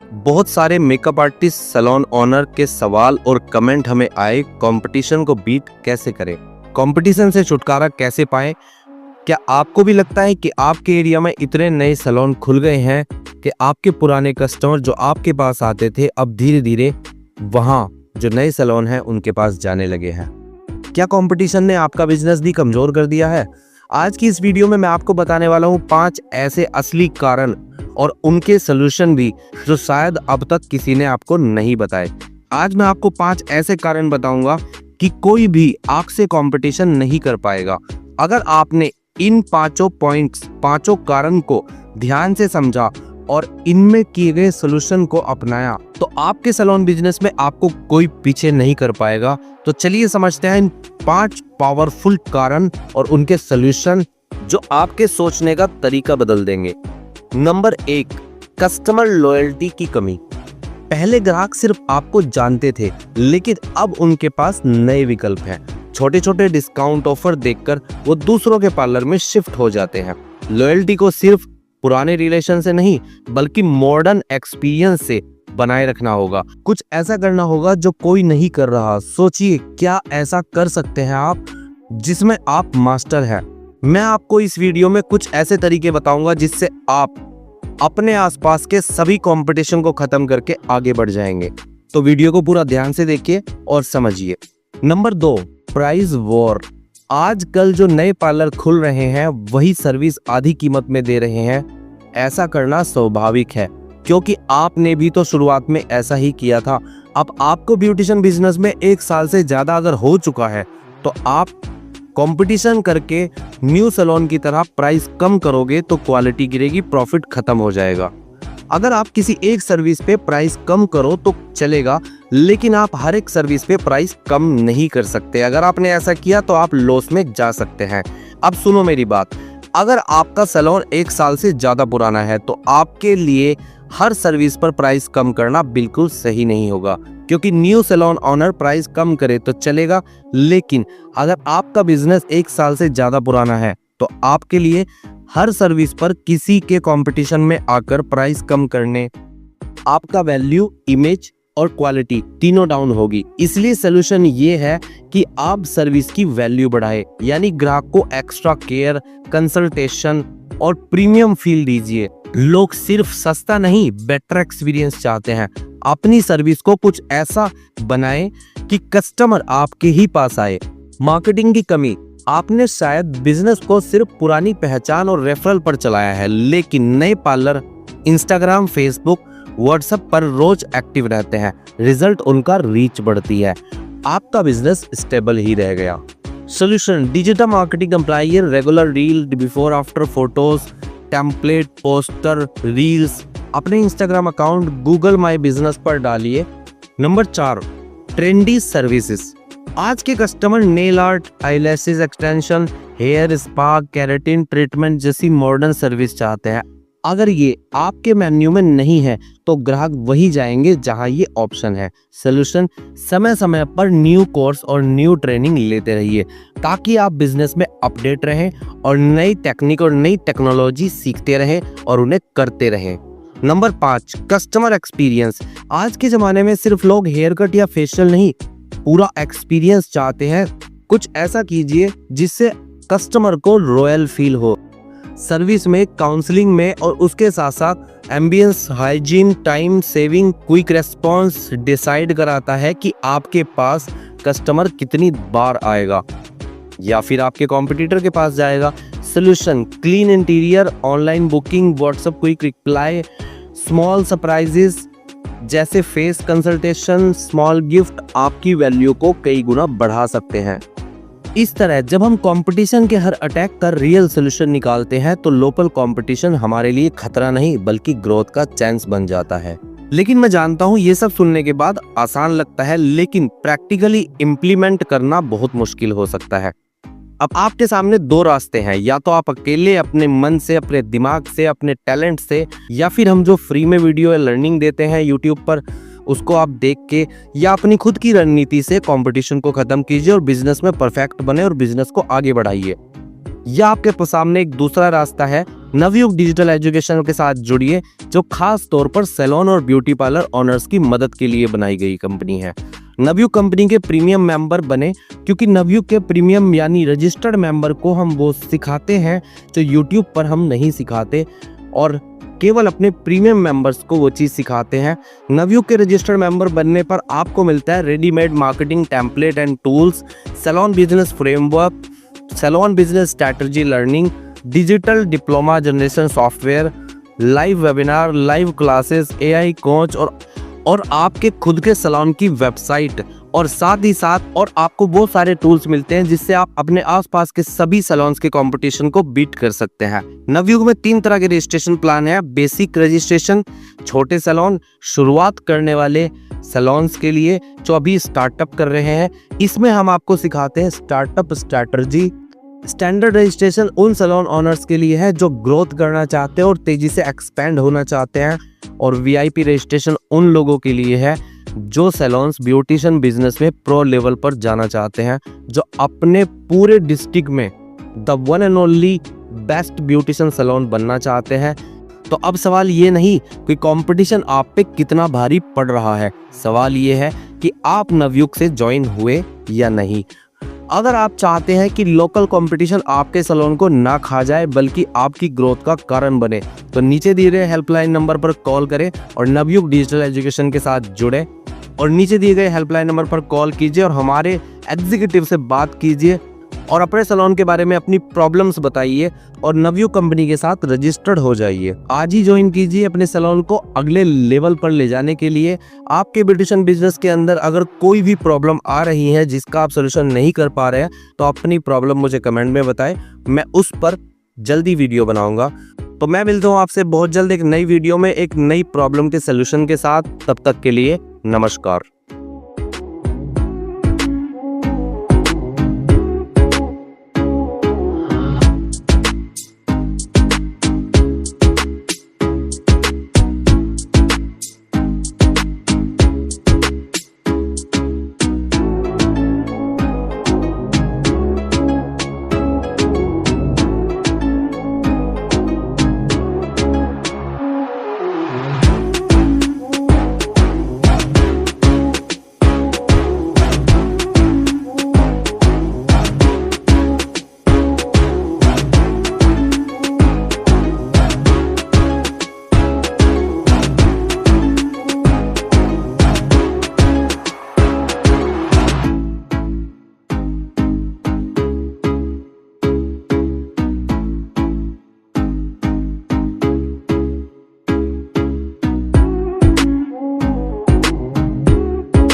बहुत सारे makeup artist, salon owner के सवाल और कमेंट हमें आए, कंपटीशन को बीट कैसे करें, कंपटीशन से छुटकारा कैसे पाएं। क्या आपको भी लगता है कि आपके एरिया में इतने नए सैलून खुल गए हैं कि आपके पुराने कस्टमर जो आपके पास आते थे अब धीरे धीरे वहां जो नए सैलून हैं उनके पास जाने लगे हैं? क्या कंपटीशन ने आपका बिजनेस भी कमजोर कर दिया है? आज की इस वीडियो में मैं आपको बताने वाला हूं 5 ऐसे असली कारण और उनके सलूशन भी जो शायद अब तक किसी ने आपको नहीं बताए। आज मैं आपको 5 ऐसे कारण बताऊंगा कि कोई भी आपसे कंपटीशन नहीं कर पाएगा। अगर आपने इन पांचों कारण को ध्यान से समझा और इनमें किए गए सलूशन को अपनाया तो आपके सैलून बिजनेस में आपको कोई पीछे नहीं कर पाएगा। तो चलिए समझते हैं इन 5 पावरफुल कारण और उनके सलूशन जो आपके सोचने का तरीका बदल देंगे। नंबर 1, कस्टमर लॉयल्टी की कमी। पहले ग्राहक सिर्फ आपको जानते थे, लेकिन अब उनके पास नए विकल्प हैं। छोटे छोटे डिस्काउंट ऑफर देखकर वो दूसरों के पार्लर में शिफ्ट हो जाते हैं। लॉयल्टी को सिर्फ पुराने रिलेशन से नहीं बल्कि मॉडर्न एक्सपीरियंस से बनाए रखना होगा। कुछ ऐसा करना होगा जो कोई नहीं कर रहा। सोचिए, क्या ऐसा कर सकते हैं आप जिसमें आप मास्टर हैं? मैं आपको इस वीडियो में कुछ ऐसे तरीके बताऊंगा जिससे आप अपने आसपास के सभी कंपटीशन को खत्म करके आगे बढ़ जाएंगे। तो वीडियो को पूरा ध्यान से देखिए और समझिए। Number 2, price war. आजकल जो नए पार्लर खुल रहे हैं वही सर्विस आधी कीमत में दे रहे हैं। ऐसा करना स्वाभाविक है क्योंकि आपने भी तो शुरुआत में ऐसा ही किया था। अब आपको ब्यूटिशियन बिजनेस में 1 साल से ज्यादा अगर हो चुका है तो आप कंपटीशन करके न्यू सैलून की तरह प्राइस कम करोगे तो क्वालिटी गिरेगी, प्रॉफिट खत्म हो जाएगा। अगर आप किसी एक सर्विस पे प्राइस कम करो तो चलेगा, लेकिन आप हर एक सर्विस पे प्राइस कम नहीं कर सकते। अगर आपने ऐसा किया तो आप लॉस में जा सकते हैं। अब सुनो मेरी बात, अगर आपका सैलून 1 साल से ज्यादा पुराना है तो आपके लिए हर सर्विस पर प्राइस कम करना बिल्कुल सही नहीं होगा, क्योंकि न्यू सैलून ओनर प्राइस कम करे तो चलेगा, लेकिन अगर आपका बिजनेस 1 साल से ज्यादा पुराना है तो आपके लिए हर सर्विस पर किसी के कंपटीशन में आकर प्राइस कम करने आपका वैल्यू, इमेज और क्वालिटी तीनों डाउन होगी। इसलिए सलूशन ये है कि आप सर्विस की वैल्यू बढ़ाएं, यानी ग्राहक को एक्स्ट्रा केयर, कंसल्टेशन और प्रीमियम फील दीजिए। लोग सिर्फ सस्ता नहीं बेटर एक्सपीरियंस चाहते हैं। अपनी सर्विस को कुछ ऐसा बनाएं कि कस्टमर आपके ही पास आए। मार्केटिंग की कमी। आपने शायद बिजनेस को सिर्फ पुरानी पहचान और रेफरल पर चलाया है, लेकिन नए पार्लर इंस्टाग्राम, फेसबुक, व्हाट्सएप पर रोज एक्टिव रहते हैं। रिजल्ट उनका रीच बढ़ती है, आपका बिजनेस स्टेबल ही रह गया। Solution, digital marketing apply, regular reel, before after photos, template, poster, reels अपने Instagram account, Google my business पर डालिए। Number 4, trendy services. आज के customer nail art, eyelashes extension, hair spa, keratin treatment जैसी modern service चाहते हैं। अगर ये आपके मेन्यू में नहीं है तो ग्राहक वही जाएंगे जहां ये ऑप्शन है। सॉल्यूशन, समय समय पर न्यू कोर्स और न्यू ट्रेनिंग लेते रहिए ताकि आप बिजनेस में अपडेट रहें और नई टेक्निक और नई टेक्नोलॉजी सीखते रहें और उन्हें करते रहें। Number 5, customer experience. आज के जमाने में सिर्फ लोग हेयर कट या फेशियल नहीं, पूरा एक्सपीरियंस चाहते हैं। कुछ ऐसा कीजिए जिससे कस्टमर को रॉयल फील हो। सर्विस में, काउंसलिंग में और उसके साथ साथ ambience, hygiene, time saving, quick response decide कराता है कि आपके पास कस्टमर कितनी बार आएगा या फिर आपके कॉम्पिटिटर के पास जाएगा। Solution, clean interior, online booking, WhatsApp quick reply, small surprises जैसे फेस कंसल्टेशन, स्मॉल गिफ्ट आपकी वैल्यू को कई गुना बढ़ा सकते हैं। इस तरह जब हम कंपटीशन के हर अटैक का रियल सॉल्यूशन निकालते हैं तो लोकल कंपटीशन हमारे लिए खतरा नहीं बल्कि ग्रोथ का चांस बन जाता है। लेकिन मैं जानता हूँ ये सब सुनने के बाद आसान लगता है, लेकिन प्रैक्टिकली इम्प्लीमेंट करना बहुत मुश्किल हो सकता है। अब आपके सामने 2 रास्ते हैं, या तो आप अकेले अपने मन से, अपने दिमाग से, अपने टैलेंट से, या फिर हम जो फ्री में वीडियो या लर्निंग देते हैं यूट्यूब पर उसको आप देख के या अपनी खुद की रणनीति से कंपटीशन को खत्म कीजिए और बिजनेस में परफेक्ट बने और बिजनेस को आगे बढ़ाइए। या आपके सामने एक दूसरा रास्ता है, नवयुग डिजिटल एजुकेशन के साथ जुड़िए, जो खास तौर पर सैलून और ब्यूटी पार्लर ओनर्स की मदद के लिए बनाई गई कंपनी है। नवयुग कंपनी के प्रीमियम मेंबर बने, क्योंकि नवयुग के प्रीमियम यानी रजिस्टर्ड मेंबर को हम वो सिखाते हैं जो यूट्यूब पर हम नहीं सिखाते, और केवल अपने प्रीमियम मेंबर्स को वो चीज़ सिखाते हैं। नवयुग के रजिस्टर्ड मेंबर बनने पर आपको मिलता है readymade marketing template and tools, salon business framework, salon business strategy learning, digital diploma generation software, live webinar, live classes, AI coach और आपके खुद के सैलून की वेबसाइट, और साथ ही साथ और आपको वो सारे टूल्स मिलते हैं जिससे आप अपने आसपास के सभी सैलून्स के कंपटीशन को बीट कर सकते हैं। नवयुग में 3 तरह के रजिस्ट्रेशन प्लान है। बेसिक रजिस्ट्रेशन, छोटे सैलून, शुरुआत करने वाले सैलून्स के लिए जो अभी स्टार्टअप कर रहे हैं। इसमें हम आपको सिखाते हैं स्टार्टअप स्ट्रैटेजी। स्टैंडर्ड रजिस्ट्रेशन उन सैलून ओनर्स के लिए है जो ग्रोथ करना चाहते हैं और तेजी से एक्सपेंड होना चाहते हैं, और वीआईपी रजिस्ट्रेशन उन लोगों के लिए है जो सैलून्स ब्यूटिशियन बिजनेस में प्रो लेवल पर जाना चाहते हैं, जो अपने पूरे डिस्ट्रिक्ट में the one and only best beautician salon बनना चाहते हैं। तो अब सवाल ये नहीं कि कंपटीशन आप पे कितना भारी पड़ रहा है, सवाल ये है कि आप नवयुग से ज्वाइन हुए या नहीं। अगर आप चाहते हैं कि लोकल कंपटीशन आपके सैलून को ना खा जाए बल्कि आपकी ग्रोथ का कारण बने, तो नीचे दिए गए हेल्पलाइन नंबर पर कॉल करें और नवयुग डिजिटल एजुकेशन के साथ जुड़े, और नीचे दिए गए हेल्पलाइन नंबर पर कॉल कीजिए और हमारे एग्जीक्यूटिव से बात कीजिए और अपने सैलून के बारे में अपनी प्रॉब्लम्स बताइए और नवयुग कंपनी के साथ रजिस्टर्ड हो जाइए। आज ही ज्वाइन कीजिए अपने सैलून को अगले लेवल पर ले जाने के लिए। आपके ब्यूटिशियन बिजनेस के अंदर अगर कोई भी प्रॉब्लम आ रही है जिसका आप सोल्यूशन नहीं कर पा रहे हैं, तो अपनी प्रॉब्लम मुझे कमेंट में बताएं, मैं उस पर जल्दी वीडियो बनाऊंगा। तो मैं मिलता हूँ आपसे बहुत जल्द एक नई वीडियो में एक नई प्रॉब्लम के सोल्यूशन के साथ। तब तक के लिए नमस्कार।